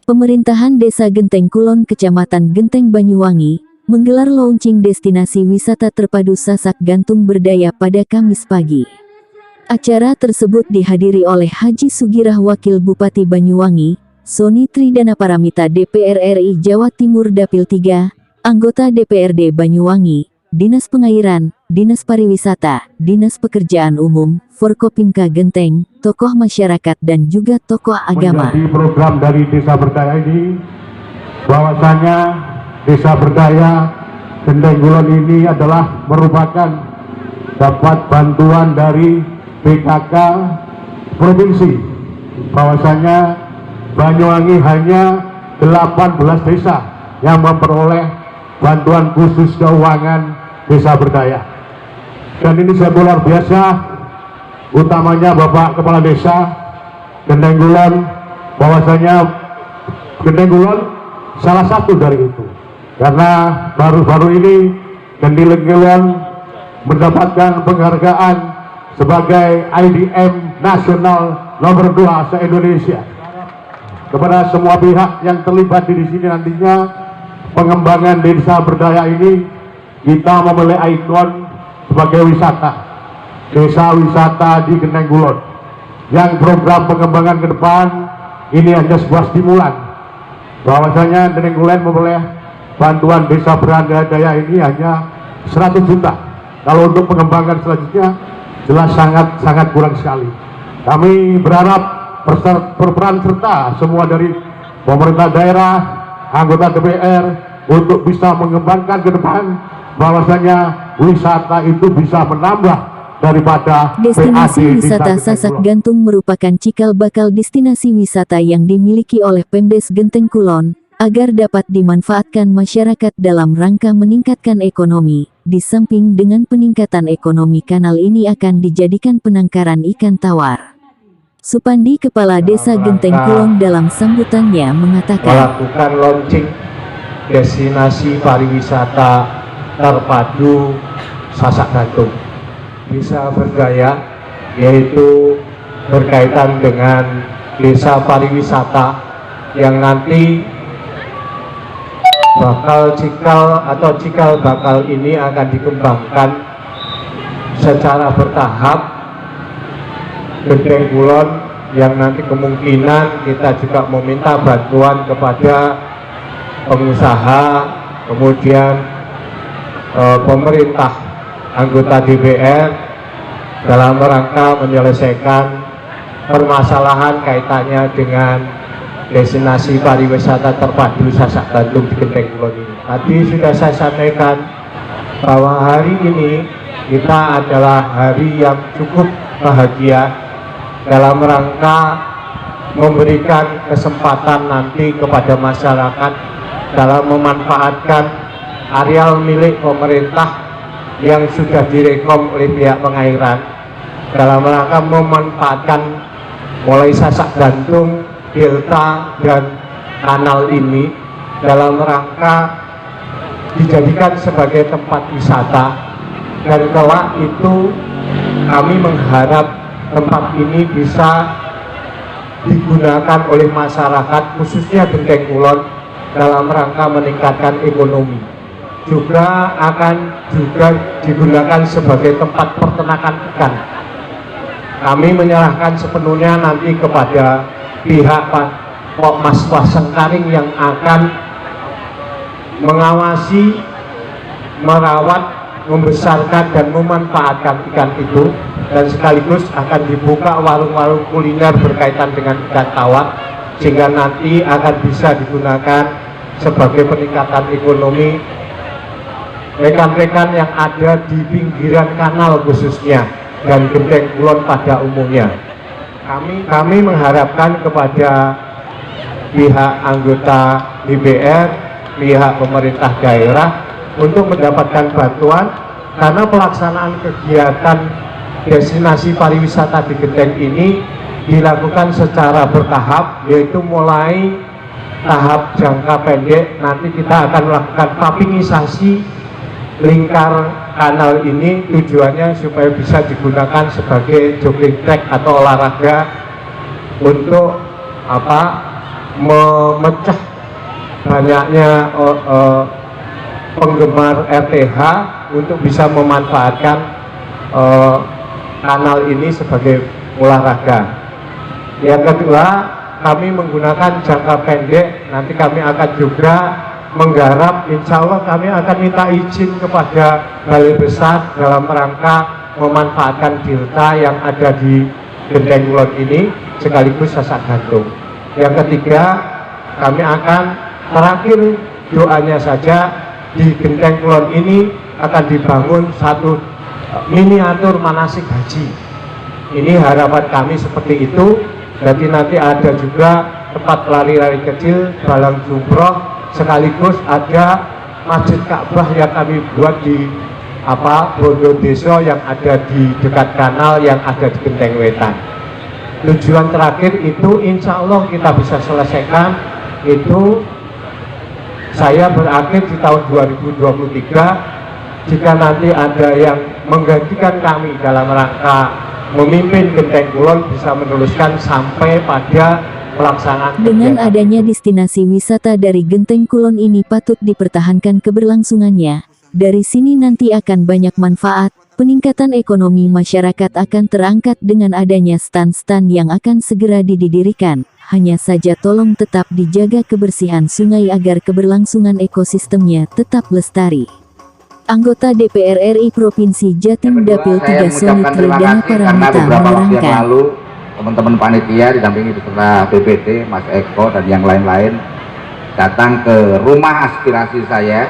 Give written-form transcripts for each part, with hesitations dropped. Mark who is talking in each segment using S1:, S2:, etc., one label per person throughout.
S1: Pemerintahan Desa Genteng Kulon Kecamatan Genteng Banyuwangi menggelar launching destinasi wisata terpadu Sasak Gantung Berdaya pada Kamis pagi. Acara tersebut dihadiri oleh Haji Sugirah Wakil Bupati Banyuwangi, Soni Tridana Paramita DPR RI Jawa Timur Dapil 3, anggota DPRD Banyuwangi, Dinas Pengairan, Dinas Pariwisata, Dinas Pekerjaan Umum, Forkopimka Genteng, tokoh masyarakat dan juga tokoh agama.
S2: Menjadi program dari Desa Berdaya ini, bahwasanya Desa Berdaya Genteng Kulon ini adalah merupakan dapat bantuan dari PKK Provinsi, bahwasanya Banyuwangi hanya 18 desa yang memperoleh bantuan khusus keuangan Desa Berdaya. Dan ini saya luar biasa, utamanya Bapak Kepala Desa Genteng Kulon, bahwasanya Genteng Kulon salah satu dari itu, karena baru-baru ini Genteng Kulon mendapatkan penghargaan sebagai IDM nasional nomor 2 se-Indonesia. Kepada semua pihak yang terlibat di sini, nantinya pengembangan Desa Berdaya ini kita memilih ikon sebagai wisata, desa wisata di Genteng Kulon, yang program pengembangan ke depan ini hanya sebuah stimulan, bahwasanya Genteng Kulon memilih bantuan Desa Berdaya ini hanya 100 juta. Kalau untuk pengembangan selanjutnya jelas sangat kurang sekali. Kami berharap berperan serta semua dari pemerintah daerah, anggota DPR untuk bisa mengembangkan ke depan, bahwasanya wisata itu bisa menambah daripada
S1: destinasi wisata Sasak Gantung merupakan cikal bakal destinasi wisata yang dimiliki oleh Pemdes Genteng Kulon agar dapat dimanfaatkan masyarakat dalam rangka meningkatkan ekonomi. Di samping dengan peningkatan ekonomi, kanal ini akan dijadikan penangkaran ikan tawar. Supandi, Kepala Desa Genteng Kulon, dalam sambutannya mengatakan,
S3: melakukan launching destinasi pariwisata terpadu Sasak Gantung. Desa Berdaya yaitu berkaitan dengan desa pariwisata yang nanti cikal bakal ini akan dikembangkan secara bertahap. Genteng Kulon yang nanti kemungkinan kita juga meminta bantuan kepada pengusaha, kemudian pemerintah, anggota DPR dalam rangka menyelesaikan permasalahan kaitannya dengan destinasi pariwisata terpadu Sasak Gantung di Genteng Kulon ini. Tadi sudah saya sampaikan bahwa hari ini kita adalah hari yang cukup bahagia dalam rangka memberikan kesempatan nanti kepada masyarakat dalam memanfaatkan areal milik pemerintah yang sudah direkom oleh pihak pengairan, dalam rangka memanfaatkan mulai Sasak Gantung, delta dan kanal ini dalam rangka dijadikan sebagai tempat wisata. Dan kelak itu kami mengharap tempat ini bisa digunakan oleh masyarakat, khususnya Genteng Kulon, dalam rangka meningkatkan ekonomi. Juga akan digunakan sebagai tempat peternakan ikan. Kami menyerahkan sepenuhnya nanti kepada pihak Mas Wasengkaring yang akan mengawasi, merawat, membesarkan dan memanfaatkan ikan itu, dan sekaligus akan dibuka warung-warung kuliner berkaitan dengan ikan tawar, sehingga nanti akan bisa digunakan sebagai peningkatan ekonomi rekan-rekan yang ada di pinggiran kanal khususnya dan Genteng Kulon pada umumnya. Kami mengharapkan kepada pihak anggota DPR, pihak pemerintah daerah untuk mendapatkan bantuan, karena pelaksanaan kegiatan destinasi pariwisata di Genteng ini dilakukan secara bertahap, yaitu mulai tahap jangka pendek nanti kita akan melakukan mappingisasi lingkar kanal ini, tujuannya supaya bisa digunakan sebagai jogging track atau olahraga untuk memecah banyaknya penggemar RTH untuk bisa memanfaatkan kanal ini sebagai olahraga. Yang kedua, kami menggunakan jangka pendek, nanti kami akan juga menggarap, insya Allah kami akan minta izin kepada Balai Besar dalam rangka memanfaatkan delta yang ada di Genteng Kulon ini sekaligus sasak gantung. Yang ketiga, kami akan terakhir doanya saja, di Genteng Kulon ini akan dibangun satu miniatur manasik haji. Ini harapan kami seperti itu. Jadi nanti ada juga tempat lari-lari kecil, balang jumroh, sekaligus ada Masjid Ka'bah yang kami buat di Bondo Deso yang ada di dekat kanal yang ada di Genteng Wetan. Tujuan terakhir itu insya Allah kita bisa selesaikan itu, saya berakhir di tahun 2023. Jika nanti ada yang menggantikan kami dalam rangka memimpin Genteng Kulon, bisa meneruskan sampai pada pelaksanaan.
S1: Dengan adanya destinasi wisata dari Genteng Kulon ini patut dipertahankan keberlangsungannya. Dari sini nanti akan banyak manfaat, peningkatan ekonomi masyarakat akan terangkat dengan adanya stan-stan yang akan segera didirikan. Hanya saja tolong tetap dijaga kebersihan sungai agar keberlangsungan ekosistemnya tetap lestari. Anggota DPR RI Provinsi Jatim Dapil 3 Soni Tridana Paramita menerangkan.
S4: Lalu teman-teman panitia didampingi beserta BPD, Mas Eko dan yang lain-lain datang ke rumah aspirasi saya,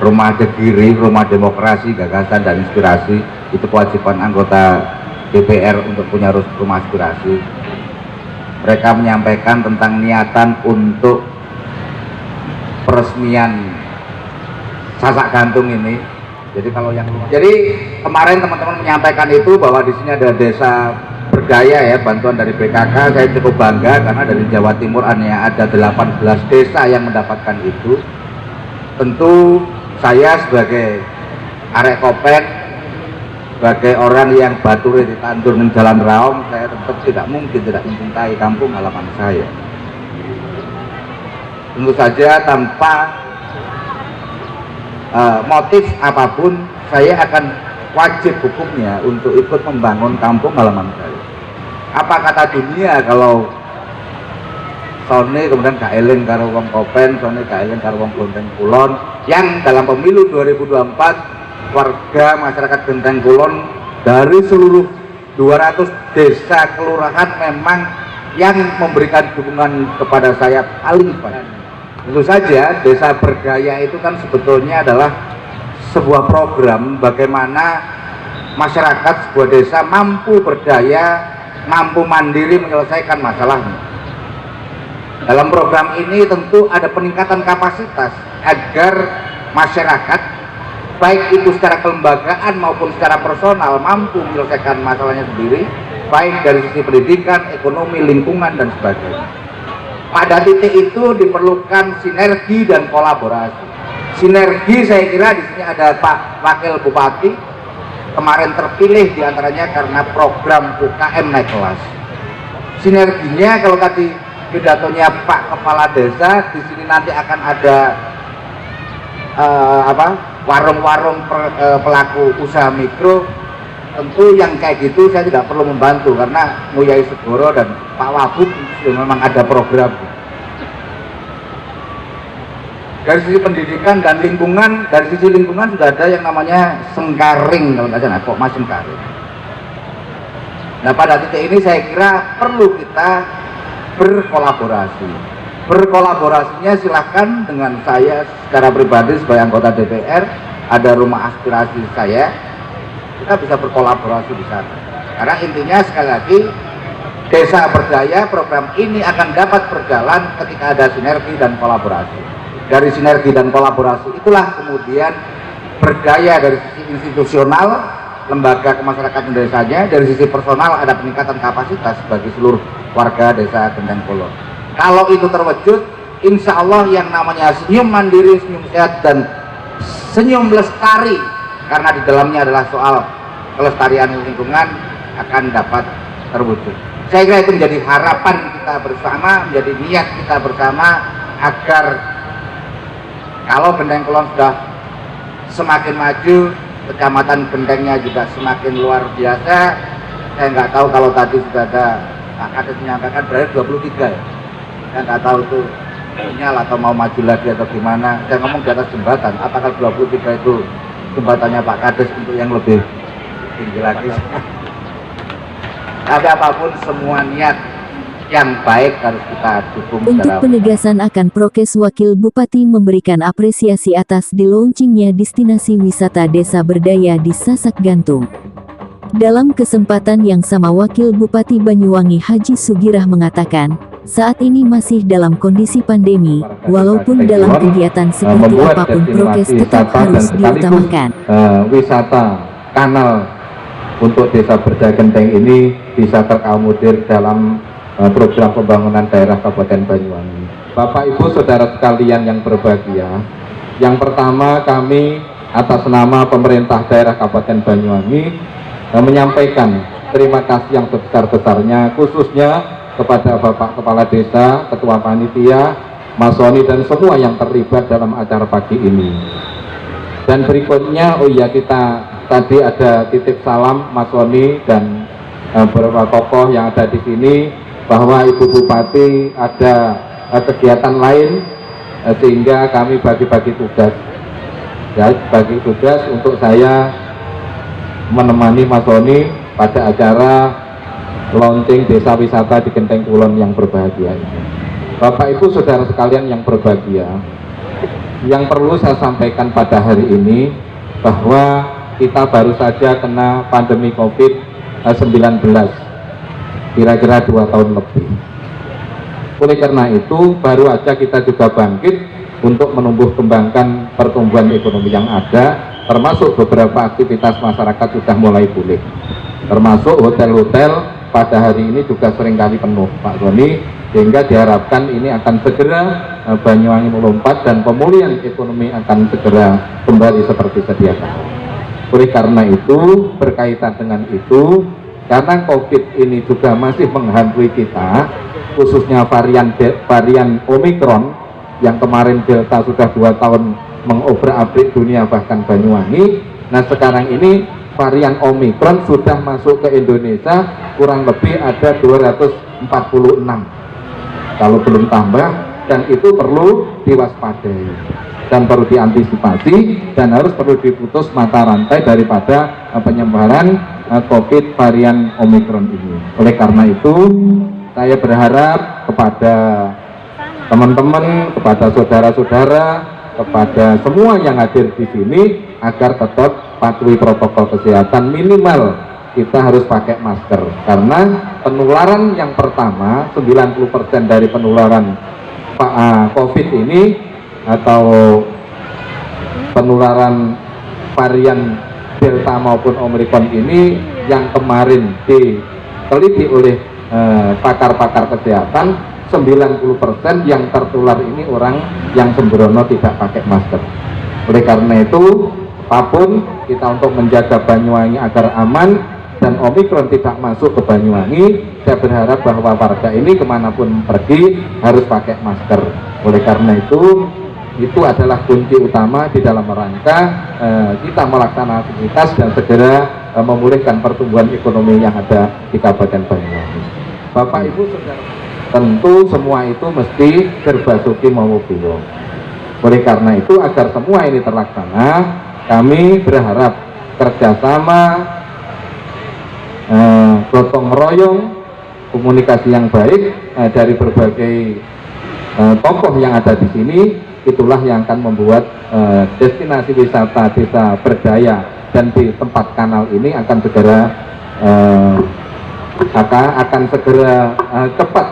S4: rumah Degiri, rumah demokrasi, gagasan dan inspirasi. Itu kewajiban anggota DPR untuk punya rumah aspirasi. Mereka menyampaikan tentang niatan untuk peresmian sasak gantung ini. Jadi kemarin teman-teman menyampaikan itu bahwa di sini ada desa berdaya ya, bantuan dari BKK. Saya cukup bangga karena dari Jawa Timur hanya ada 18 desa yang mendapatkan itu. Tentu saya sebagai arek Kopen, sebagai orang yang bature di tandur di Jalan Raung, saya tetap tidak mungkin tidak mencintai kampung halaman saya. Tentu saja tanpa motif apapun, saya akan wajib hukumnya untuk ikut membangun kampung halaman saya. Apa kata dunia kalau Sone kemudian gak eling karo wong Kopen, Sone gak eling karo wong Genteng Kulon, yang dalam pemilu 2024 warga masyarakat Genteng Kulon dari seluruh 200 desa kelurahan memang yang memberikan dukungan kepada saya paling banyak. Tentu saja desa berdaya itu kan sebetulnya adalah sebuah program bagaimana masyarakat sebuah desa mampu berdaya, mampu mandiri menyelesaikan masalahnya. Dalam program ini tentu ada peningkatan kapasitas agar masyarakat baik itu secara kelembagaan maupun secara personal mampu menyelesaikan masalahnya sendiri, baik dari sisi pendidikan, ekonomi, lingkungan dan sebagainya. Pada titik itu diperlukan sinergi dan kolaborasi. Sinergi saya kira di sini ada Pak Wakil Bupati kemarin terpilih diantaranya karena program UKM naik kelas. Sinerginya kalau tadi pidatonya Pak Kepala Desa, di sini nanti akan ada warung-warung pelaku usaha mikro. Tentu yang kayak gitu saya tidak perlu membantu karena Nguyai Segoro dan Pak Wabub memang ada program. Dari sisi pendidikan dan lingkungan, dari sisi lingkungan sudah ada yang namanya Sengkaring kalau nggak salah, kok Mas Sengkaring. Nah pada titik ini saya kira perlu kita berkolaborasi. Berkolaborasinya silahkan dengan saya secara pribadi sebagai anggota DPR, ada rumah aspirasi saya. Kita bisa berkolaborasi di sana. Karena intinya sekali lagi desa berdaya program ini akan dapat berjalan ketika ada sinergi dan kolaborasi. Dari sinergi dan kolaborasi itulah kemudian berdaya dari sisi institusional, lembaga kemasyarakatan desanya, dari sisi personal ada peningkatan kapasitas bagi seluruh warga desa Genteng Kulon. Kalau itu terwujud, insya Allah yang namanya senyum mandiri, senyum sehat dan senyum lestari, karena di dalamnya adalah soal kelestarian lingkungan akan dapat terwujud. Saya kira itu menjadi harapan kita bersama, menjadi niat kita bersama agar kalau Genteng Kulon sudah semakin maju, Kecamatan Gentengnya juga semakin luar biasa. Saya nggak tahu kalau tadi sudah ada Pak Kades menyampaikan berarti 23 ya. Saya nggak tahu itu sinyal atau mau maju lagi atau gimana. Saya ngomong di atas jembatan, apakah 23 itu jembatannya Pak Kades untuk yang lebih tinggi lagi. Tapi apapun semua niat yang baik harus kita dukung.
S1: Untuk penegasan akan prokes, Wakil Bupati memberikan apresiasi atas di launchingnya destinasi wisata Desa Berdaya di Sasak Gantung. Dalam kesempatan yang sama, Wakil Bupati Banyuwangi Haji Sugirah mengatakan, saat ini masih dalam kondisi pandemi, walaupun dalam kegiatan seperti apapun prokes tetap harus diutamakan.
S4: Wisata kanal untuk Desa Berdaya Genteng ini bisa terakomodir dalam program pembangunan daerah Kabupaten Banyuwangi. Bapak Ibu Saudara sekalian yang berbahagia, yang pertama kami atas nama pemerintah daerah Kabupaten Banyuwangi menyampaikan terima kasih yang sebesar-besarnya khususnya kepada Bapak Kepala Desa, Ketua Panitia, Mas Soni dan semua yang terlibat dalam acara pagi ini. Dan berikutnya, kita tadi ada titip salam Mas Soni dan beberapa tokoh yang ada di sini bahwa Ibu Bupati ada kegiatan lain sehingga kami bagi-bagi tugas. Ya, bagi tugas untuk saya menemani Mas Soni pada acara launching desa wisata di Genteng Kulon yang berbahagia ini. Bapak Ibu Saudara sekalian yang berbahagia, yang perlu saya sampaikan pada hari ini bahwa kita baru saja kena pandemi COVID-19 kira-kira 2 tahun lebih. Oleh karena itu baru aja kita juga bangkit untuk menumbuh kembangkan pertumbuhan ekonomi yang ada, termasuk beberapa aktivitas masyarakat sudah mulai pulih, termasuk hotel-hotel pada hari ini juga seringkali penuh Pak Soni, sehingga diharapkan ini akan segera Banyuwangi melompat dan pemulihan ekonomi akan segera kembali seperti sedia kala. Oleh karena itu, berkaitan dengan itu, karena COVID ini juga masih menghantui kita, khususnya varian Omikron yang kemarin Delta sudah 2 tahun mengobrak-abrik dunia bahkan Banyuwangi. Nah sekarang ini varian Omikron sudah masuk ke Indonesia, kurang lebih ada 246 kalau belum tambah, dan itu perlu diwaspadai dan perlu diantisipasi dan harus perlu diputus mata rantai daripada penyebaran COVID varian Omikron ini. Oleh karena itu saya berharap kepada teman-teman, kepada saudara-saudara, kepada semua yang hadir di sini agar tetap patuhi protokol kesehatan. Minimal kita harus pakai masker karena penularan yang pertama 90% dari penularan COVID ini atau penularan varian Delta maupun Omikron ini yang kemarin diteliti oleh pakar-pakar kesehatan, 90% yang tertular ini orang yang sembrono tidak pakai masker. Oleh karena itu apapun kita untuk menjaga Banyuwangi agar aman dan Omikron tidak masuk ke Banyuwangi, saya berharap bahwa warga ini kemanapun pergi harus pakai masker. Oleh karena itu adalah kunci utama di dalam rangka kita melaksanakan aktivitas dan segera memulihkan pertumbuhan ekonomi yang ada di Kabupaten Banyuwangi. Bapak Ibu Saudara, tentu semua itu mesti serba suki mau biyo. Oleh karena itu agar semua ini terlaksana, kami berharap kerjasama, gotong royong, komunikasi yang baik dari berbagai tokoh yang ada di sini. Itulah yang akan membuat destinasi wisata Desa Berdaya dan di tempat kanal ini akan segera cepat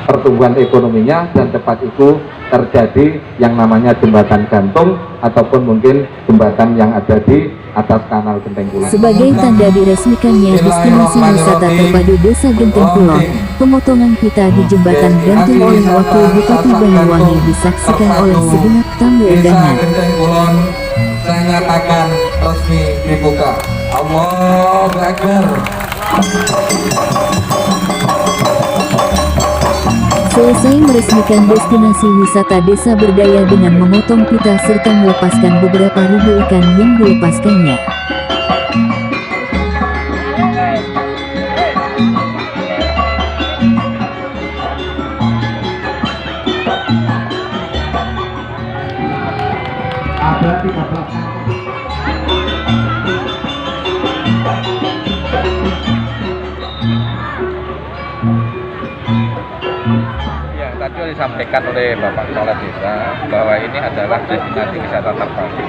S4: pertumbuhan ekonominya dan cepat itu terjadi yang namanya jembatan gantung ataupun mungkin jembatan yang ada di atas kanal Genteng Kulon.
S1: Sebagai tanda diresmikannya destinasi wisata terpadu Desa Genteng Kulon, pemotongan pita di jembatan gantung oleh Wakil Bupati Banyuwangi disaksikan oleh segenap tamu undangan.
S5: Genteng Kulon saya nyatakan resmi dibuka. Allahu Akbar.
S1: Selesai meresmikan destinasi wisata Desa Berdaya dengan memotong pita serta melepaskan beberapa ribu ikan yang dilepaskannya.
S2: Ada 13.
S6: Ya, tadi sudah disampaikan oleh Bapak Kepala Desa bahwa ini adalah destinasi wisata terpadu.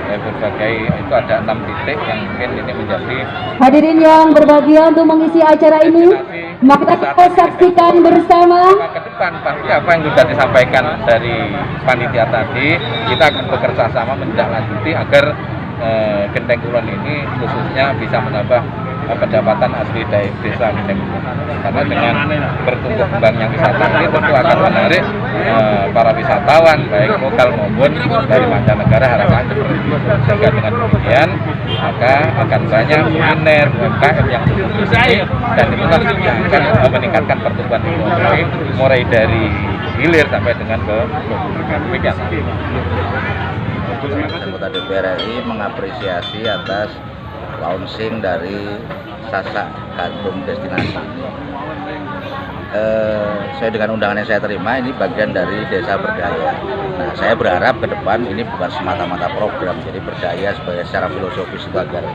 S6: Berbagai itu ada 6 titik yang mungkin ini menjadi
S7: Hadirin yang berbahagia, untuk mengisi acara ini, maka kita saksikan bersama.
S6: ke depan. Pasti apa yang sudah disampaikan dari panitia tadi, kita akan bekerja sama menindaklanjuti agar Genteng Kulon ini khususnya bisa menambah pendapatan asli dari desa Genteng Kulon. Karena dengan bertumbuh kembangnya wisata ini tentu akan menarik para wisatawan baik lokal maupun dari mancanegara, harapannya seperti itu. Sehingga dengan demikian maka akan banyak kuliner UMKM yang tumbuh di sini, dan itulah yang akan meningkatkan pertumbuhan ekonomi mulai dari hilir sampai dengan ke demikian.
S4: Anggota DPR RI mengapresiasi atas launching dari Sasak Gantung Destinasi. Saya dengan undangan yang saya terima, ini bagian dari Desa Berdaya. Nah, saya berharap ke depan ini bukan semata-mata program, jadi berdaya sebagai secara filosofis itu agar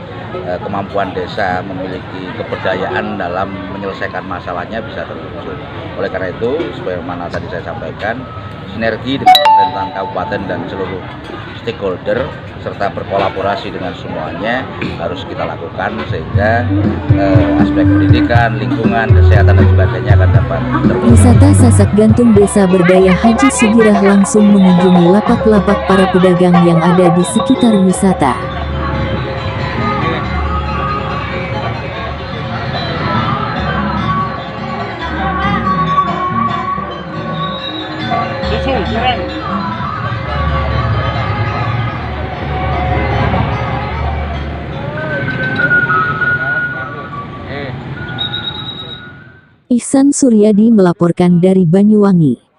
S4: kemampuan desa memiliki keberdayaan dalam menyelesaikan masalahnya bisa terwujud. Oleh karena itu, sebagaimana tadi saya sampaikan, sinergi dengan pemerintahan kabupaten dan seluruh stakeholder serta berkolaborasi dengan semuanya harus kita lakukan sehingga aspek pendidikan, lingkungan, kesehatan dan sebagainya akan dapat terwujud.
S1: Wisata Sasak Gantung Desa Berdaya Haji Sugirah langsung mengunjungi lapak-lapak para pedagang yang ada di sekitar wisata. Ihsan Suryadi melaporkan dari Banyuwangi.